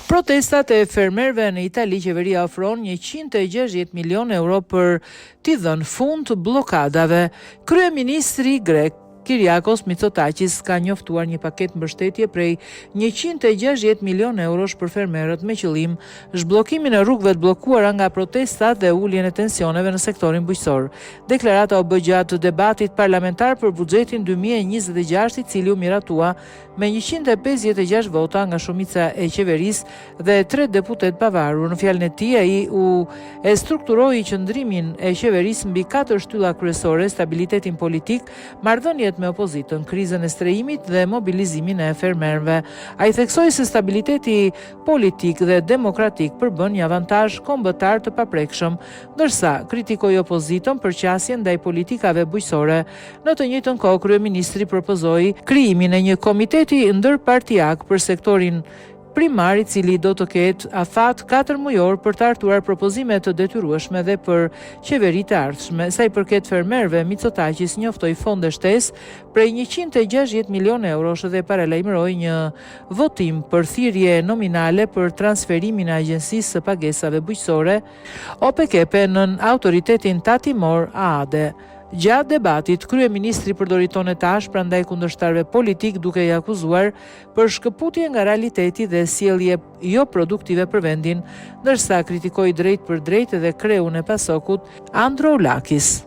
Protestat e fermerëve në Itali, qeveria ofron 160 milion euro për t'i dhënë fund bllokadave. Kryeministri grek Kyriakos Mitsotakis ka njoftuar një paketë mbështetje prej 160 milion eurosh për fermerët me qëllim zhbllokimin e rrugëve të bllokuara nga protestat dhe uljen e tensioneve në sektorin bujqësor. Deklarata u bë gjatë debatit parlamentar për buxhetin 2026, i cili u miratua me 156 vota nga shumica e qeverisë dhe 3 deputet pavarur. Në fjalën e tij, ai e strukturoi qëndrimin e qeverisë mbi 4 shtylla kryesore: stabilitetin politik, marrëdhëniet me opozitën, krizën e strehimit dhe mobilizimin e fermerëve. Ai theksoi se stabiliteti politik dhe demokratik përbën një avantazh kombëtar të paprekshëm, ndërsa kritikoi opozitën për qasjen ndaj politikave bujqësore. Në të njëjtën kohë, kryeministri propozoi krijimin e një komiteti ndërpartiak për sektorin primar, i cili do të ketë afat 4 mujor për të hartuar propozime të detyrueshme dhe për qeveritë e ardhshme. Sa i përket fermerëve, Mitsotakis njoftoi fonde shtesë prej 160 milion eurosh dhe paralajmëroi një votim për thirrje nominale për transferimin e Agjencisë së Pagesave Bujqësore OPKP nën autoritetin tatimor AADE. Gjatë debatit, kryeministri përdori tone tash prandaj kundërshtarëve politik, duke i akuzuar për shkëputje nga realiteti dhe sjellje jo produktive për vendin, ndërsa kritikoi drejt për drejt edhe kreun e PASOK-ut Androulakis.